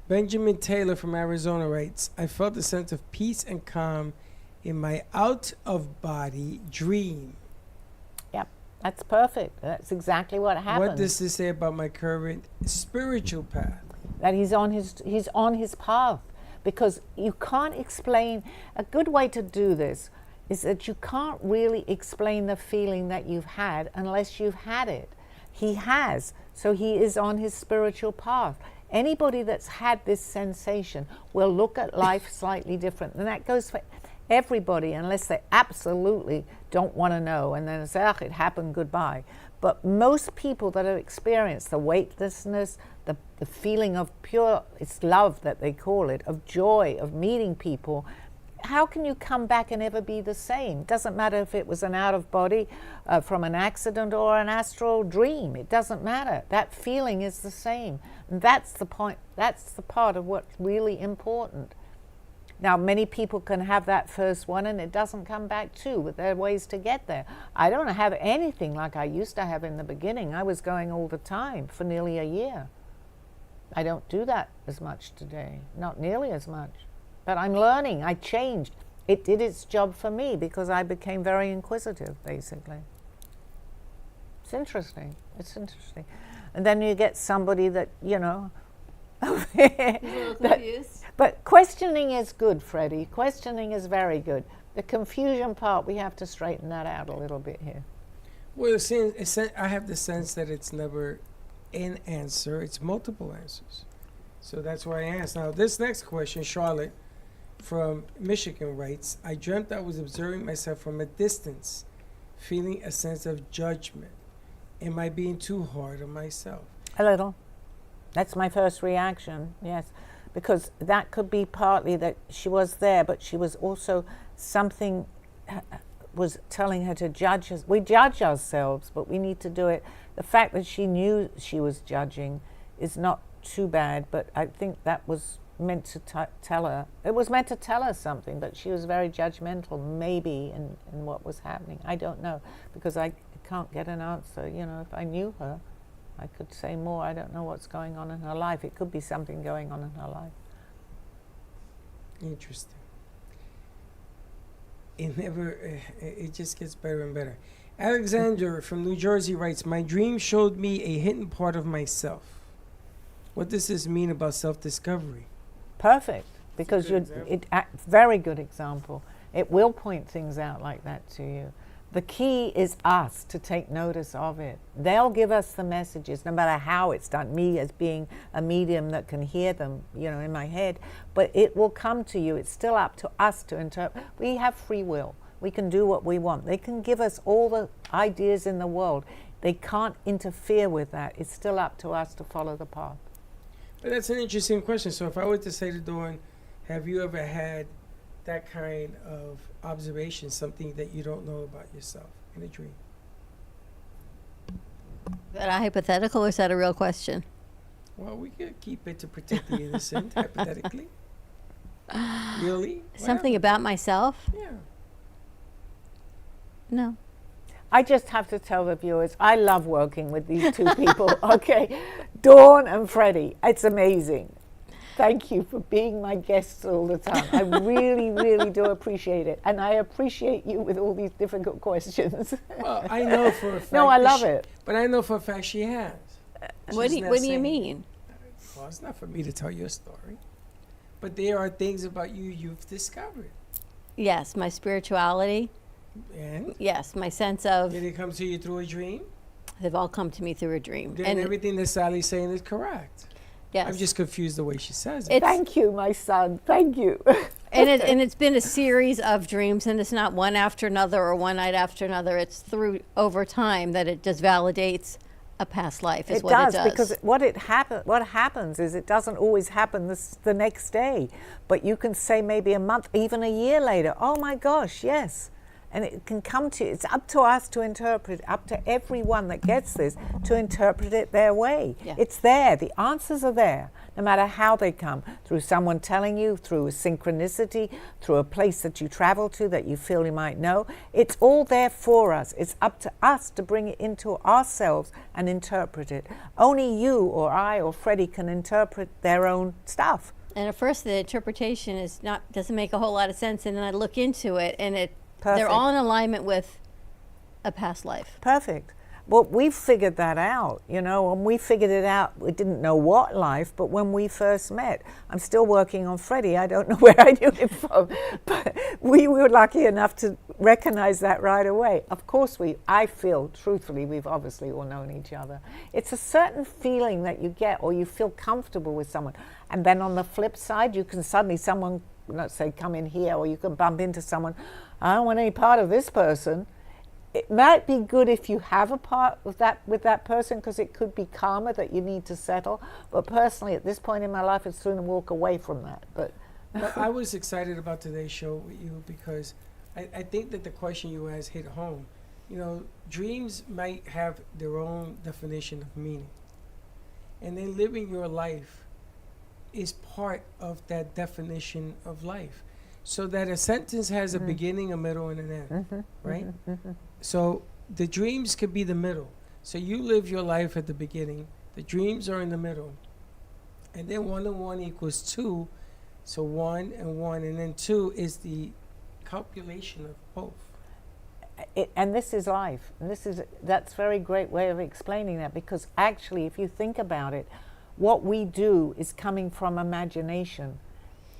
Benjamin Taylor from Arizona writes, I felt a sense of peace and calm in my out-of-body dream. Yep, that's perfect. That's exactly what happened. What does this say about my current spiritual path? That he's on his path, because you can't explain. A good way to do this is that you can't really explain the feeling that you've had unless you've had it. He has, so he is on his spiritual path. Anybody that's had this sensation will look at life slightly different, and that goes for everybody, unless they absolutely don't want to know, and then say, it happened, goodbye. But most people that have experienced the weightlessness, the feeling of pure, it's love that they call it, of joy, of meeting people, how can you come back and ever be the same? Doesn't matter if it was an out of body from an accident or an astral dream. It doesn't matter. That feeling is the same. And that's the point. That's the part of what's really important. Now, many people can have that first one and it doesn't come back too, but there are ways to get there. I don't have anything like I used to have in the beginning. I was going all the time for nearly a year. I don't do that as much today, not nearly as much. But I'm learning. I changed. It did its job for me because I became very inquisitive, basically. It's interesting. It's interesting. And then you get somebody that, you know, He's a little confused. but questioning is good, Freddie. Questioning is very good. The confusion part, we have to straighten that out a little bit here. Well, I have the sense that it's never an answer, it's multiple answers. So that's why I asked. Now, this next question, Charlotte from Michigan writes, I dreamt I was observing myself from a distance, feeling a sense of judgment. Am I being too hard on myself? A little. That's my first reaction, yes. Because that could be partly that she was there, but she was also something was telling her to judge us. We judge ourselves, but we need to do it. The fact that she knew she was judging is not too bad, but I think that was meant to tell her. It was meant to tell her something, but she was very judgmental, maybe, in what was happening. I don't know, because I can't get an answer. You know, if I knew her, I could say more. I don't know what's going on in her life. It could be something going on in her life. Interesting. It just gets better and better. Alexander from New Jersey writes, my dream showed me a hidden part of myself. What does this mean about self-discovery? Perfect, because very good example. It will point things out like that to you. The key is us to take notice of it. They'll give us the messages, no matter how it's done. Me as being a medium that can hear them, you know, in my head. But it will come to you. It's still up to us to interpret. We have free will. We can do what we want. They can give us all the ideas in the world. They can't interfere with that. It's still up to us to follow the path. But that's an interesting question. So if I were to say to Dawn, have you ever had that kind of observation, something that you don't know about yourself in a dream? Is that a hypothetical or is that a real question? Well, we could keep it to protect the innocent, hypothetically. Really? Something about myself? Yeah. No. I just have to tell the viewers, I love working with these two people, okay? Dawn and Freddie, it's amazing. Thank you for being my guests all the time. I really, really do appreciate it. And I appreciate you with all these difficult questions. Well, I know for a fact. No, I love it. But I know for a fact she has. What do you mean? Well, it's not for me to tell your story. But there are things about you you've discovered. Yes, my spirituality. And? Yes, my sense of. Did it come to you through a dream? They've all come to me through a dream. Then And everything that Sally's saying is correct. yes. I'm just confused the way she says it. Thank you, my son. Thank you. and it's been a series of dreams, and it's not one after another or one night after another. It's through over time that it just validates a past life. Is It what does, it does. because what happens is it doesn't always happen the next day, but you can say maybe a month, even a year later, oh my gosh, yes. And it can come to, it's up to us to interpret, up to everyone that gets this to interpret it their way. Yeah. It's there, the answers are there, no matter how they come, through someone telling you, through a synchronicity, through a place that you travel to that you feel you might know. It's all there for us. It's up to us to bring it into ourselves and interpret it. Only you or I or Freddie can interpret their own stuff. And at first, the interpretation doesn't make a whole lot of sense, and then I look into it, and they're Perfect. all in alignment with a past life. Perfect. Well, we figured that out, you know, and we figured it out. We didn't know what life, but when we first met, I'm still working on Freddie. I don't know where I knew him from, but we were lucky enough to recognize that right away. Of course, I feel, truthfully, we've obviously all known each other. It's a certain feeling that you get, or you feel comfortable with someone. And then on the flip side, you can suddenly, someone, let's say, come in here, or you can bump into someone, I don't want any part of this person. It might be good if you have a part of that with that person, because it could be karma that you need to settle. But personally, at this point in my life, I'd sooner walk away from that. But Well, I was excited about today's show with you because I think that the question you asked hit home. You know, dreams might have their own definition of meaning. And then living your life is part of that definition of life. So that a sentence has a beginning, a middle, and an end, right? So the dreams could be the middle. So you live your life at the beginning, the dreams are in the middle, and then 1 and 1 equals 2. So 1 and 1, and then 2 is the calculation of both. And this is life. And that's a very great way of explaining that, because actually, if you think about it, what we do is coming from imagination.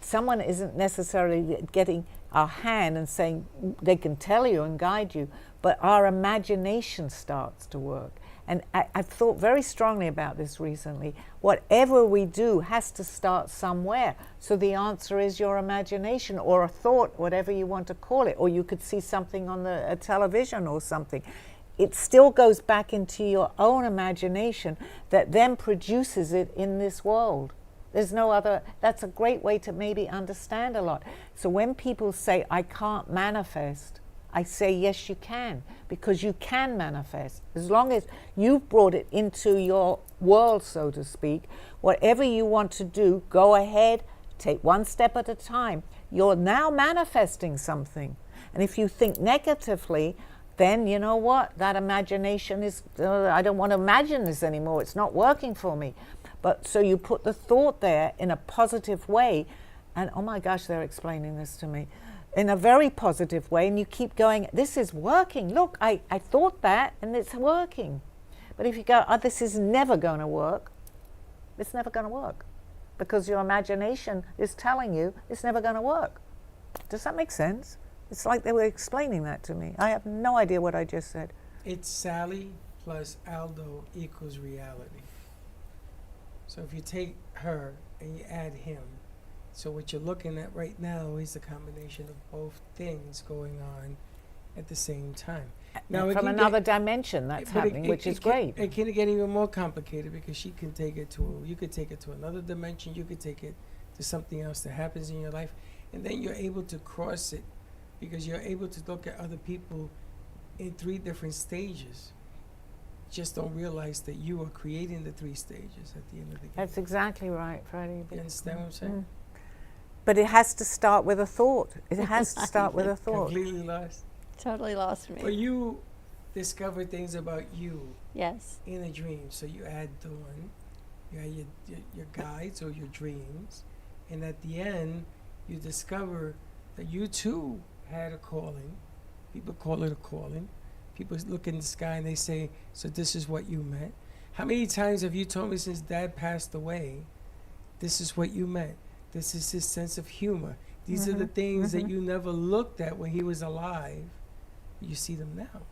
Someone isn't necessarily getting our hand and saying they can tell you and guide you, but our imagination starts to work. And I've thought very strongly about this recently. Whatever we do has to start somewhere. So the answer is your imagination, or a thought, whatever you want to call it. Or you could see something on a television or something. It still goes back into your own imagination that then produces it in this world. There's no other. That's a great way to maybe understand a lot. So when people say, I can't manifest, I say, yes, you can, because you can manifest. As long as you've brought it into your world, so to speak, whatever you want to do, go ahead, take one step at a time. You're now manifesting something. And if you think negatively, then you know what? That imagination is, I don't want to imagine this anymore. It's not working for me. But so you put the thought there in a positive way, and oh my gosh, they're explaining this to me, in a very positive way, and you keep going, this is working. Look, I thought that, and it's working. But if you go, oh, this is never going to work, it's never going to work, because your imagination is telling you it's never going to work. Does that make sense? It's like they were explaining that to me. I have no idea what I just said. It's Sally plus Aldo equals reality. So if you take her and you add him, so what you're looking at right now is a combination of both things going on at the same time. Now from another dimension that's happening, which is great. It can get even more complicated, because she can take it to, you could take it to another dimension, you could take it to something else that happens in your life, and then you're able to cross it, because you're able to look at other people in 3 different stages. Just don't realize that you are creating the 3 stages at the end of the game. That's exactly right, Freddie. You understand what I'm saying? But it has to start with a thought. It has to start with a thought. Completely lost. Totally lost me. But you discover things about you Yes. in a dream. So you add Dawn, you add your guides or your dreams, and at the end, you discover that you too had a calling. People call it a calling. People look in the sky and they say, so this is what you meant. How many times have you told me since Dad passed away, this is what you meant? This is his sense of humor. These are the things that you never looked at when he was alive. You see them now.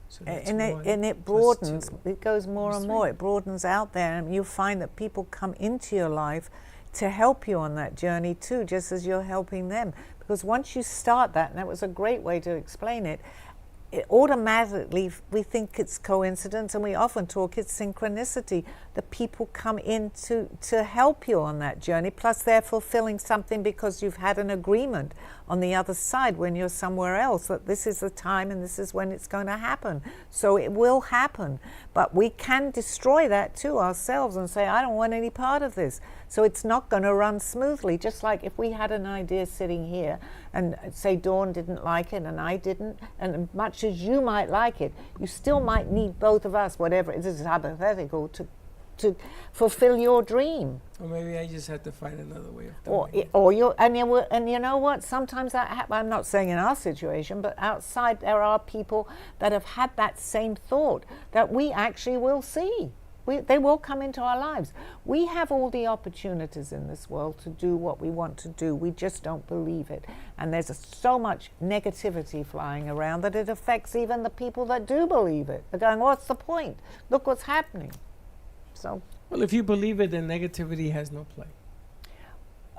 So that's And it broadens. It goes more and more. It broadens out there, and you find that people come into your life to help you on that journey too, just as you're helping them. Because once you start that, and that was a great way to explain it, it automatically, we think it's coincidence, and we often talk it's synchronicity. The people come in to help you on that journey, plus they're fulfilling something because you've had an agreement on the other side when you're somewhere else that this is the time and this is when it's going to happen. So it will happen. But we can destroy that too ourselves and say, I don't want any part of this. So it's not going to run smoothly. Just like if we had an idea sitting here and say Dawn didn't like it and I didn't, and much as you might like it, you still might need both of us, whatever, this is hypothetical, to fulfill your dream. Or maybe I just had to find another way of doing it. And you know what? Sometimes that happens. I'm not saying in our situation, but outside there are people that have had that same thought that we actually will see. They will come into our lives. We have all the opportunities in this world to do what we want to do. We just don't believe it. And there's so much negativity flying around that it affects even the people that do believe it. They're going, what's the point? Look what's happening. So, well, if you believe it, then negativity has no play.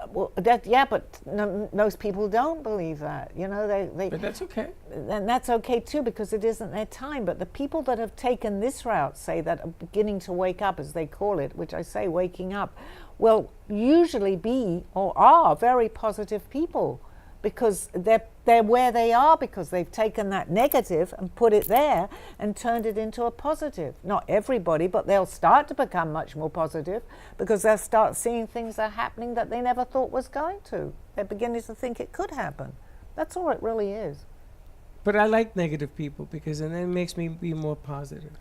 Well, but most people don't believe that. You know, But that's okay. and that's okay too, because it isn't their time. But the people that have taken this route, say, that are beginning to wake up, as they call it, which I say waking up, will usually be or are very positive people, because they're where they are because they've taken that negative and put it there and turned it into a positive. Not everybody, but they'll start to become much more positive because they'll start seeing things that are happening that they never thought was going to. They're beginning to think it could happen. That's all it really is. But I like negative people because then it makes me be more positive.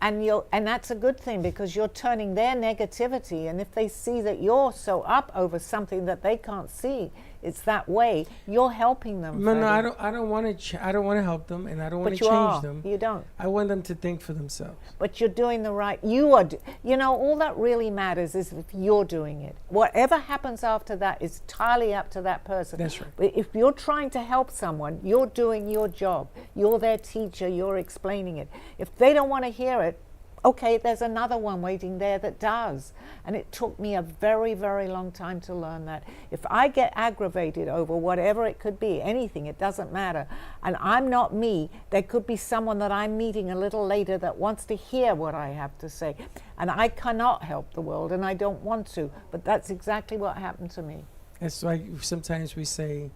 And that's a good thing, because you're turning their negativity, and if they see that you're so up over something that they can't see, it's that way, you're helping them. No, Freddie. I don't want to. I don't want to help them, and I don't want But to you change are. them. You don't. I want them to think for themselves. But you're doing the right. You are. You know, all that really matters is if you're doing it. Whatever happens after that is entirely up to that person. That's right. But if you're trying to help someone, you're doing your job. You're their teacher. You're explaining it. If they don't want to hear it, okay, there's another one waiting there that does. And it took me a very, very long time to learn that. If I get aggravated over whatever it could be, anything, it doesn't matter, and I'm not me, there could be someone that I'm meeting a little later that wants to hear what I have to say. And I cannot help the world, and I don't want to, but that's exactly what happened to me. That's why sometimes we say,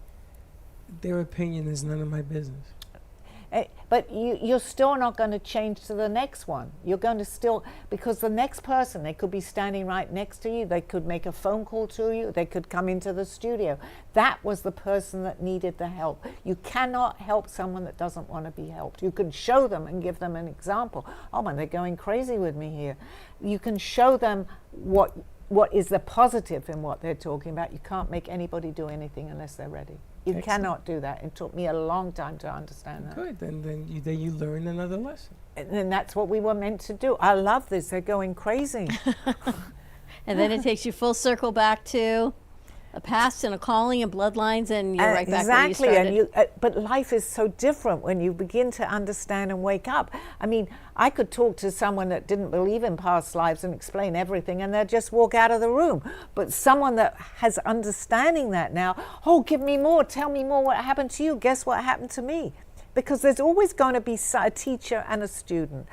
their opinion is none of my business. But you're still not going to change to the next one. You're going to still, because the next person, they could be standing right next to you, they could make a phone call to you, they could come into the studio. That was the person that needed the help. You cannot help someone that doesn't want to be helped. You can show them and give them an example. Oh man, they're going crazy with me here. You can show them what is the positive in what they're talking about. You can't make anybody do anything unless they're ready. You Excellent. Cannot do that. It took me a long time to understand that. Good, then you learn another lesson. And that's what we were meant to do. I love this. They're going crazy. And then it takes you full circle back to a past and a calling and bloodlines, and you're right back where you exactly. started. And but life is so different when you begin to understand and wake up. I mean, I could talk to someone that didn't believe in past lives and explain everything, and they'd just walk out of the room. But someone that has understanding that now, oh, give me more, tell me more what happened to you. Guess what happened to me? Because there's always going to be a teacher and a student.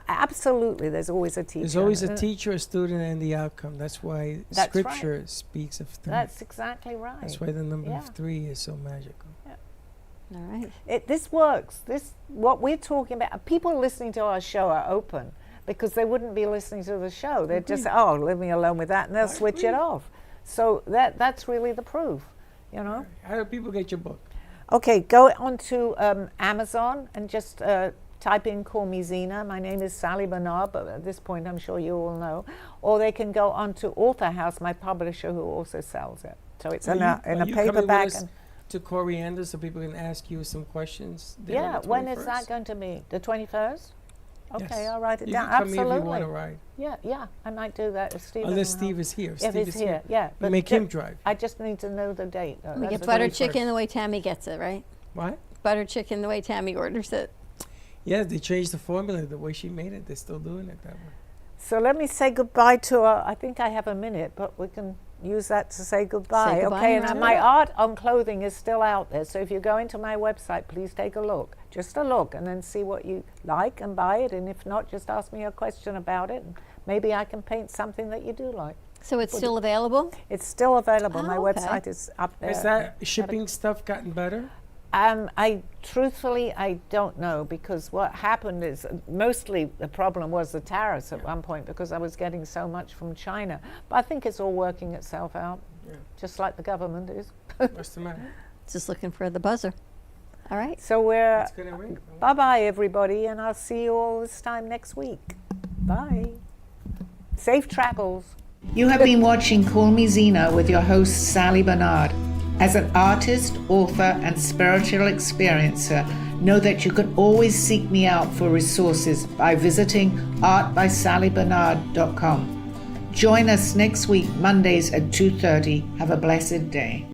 Absolutely, there's always a teacher. There's always a teacher, a student, and the outcome. That's why That's Scripture speaks of three. That's exactly right. That's why the number Yeah. of 3 is so magical. All right. This works. What we're talking about, people listening to our show are open, because they wouldn't be listening to the show. They'd just say, oh, leave me alone with that, and they'll switch it off. So that's really the proof, you know. How do people get your book? Okay, go onto Amazon and just type in Call Me Zena. My name is Sally Barnard, but at this point I'm sure you all know. Or they can go onto Author House, my publisher, who also sells it. So it's in a paperback. To Coriander so people can ask you some questions? there on Yeah, the when is 21st? that going to be? The 21st? Okay, Yes. I'll write it You down. can come here Absolutely. if you want to ride. Yeah, I might do that if Steve Unless doesn't Steve help. is here. If Steve he's is here, yeah. You make him drive. I just need to know the date. We That's get the butter 21st. chicken the way Tammy gets it, right? What? Butter chicken the way Tammy orders it. Yeah, they changed the formula. The way she made it, they're still doing it that way. So let me say goodbye to I think I have a minute, but we can use that to say goodbye. Say goodbye Okay, and now. my art on clothing is still out there. So if you go into my website, please take a look. Just a look, and then see what you like and buy it. And if not, just ask me a question about it. And maybe I can paint something that you do like. So it's still available? It's still available. My Oh, okay. website is up there. Has that shipping stuff gotten better? I truthfully, I don't know, because what happened is mostly the problem was the tariffs at one point, because I was getting so much from China. But I think it's all working itself out, just like the government is. What's the matter? Just looking for the buzzer. All right. So we're It's gonna ring. bye-bye, everybody, and I'll see you all this time next week. Bye. Safe travels. You have been watching Call Me Zena with your host, Sally Barnard. As an artist, author, and spiritual experiencer, know that you can always seek me out for resources by visiting artbysallybarnard.com. Join us next week, Mondays at 2:30. Have a blessed day.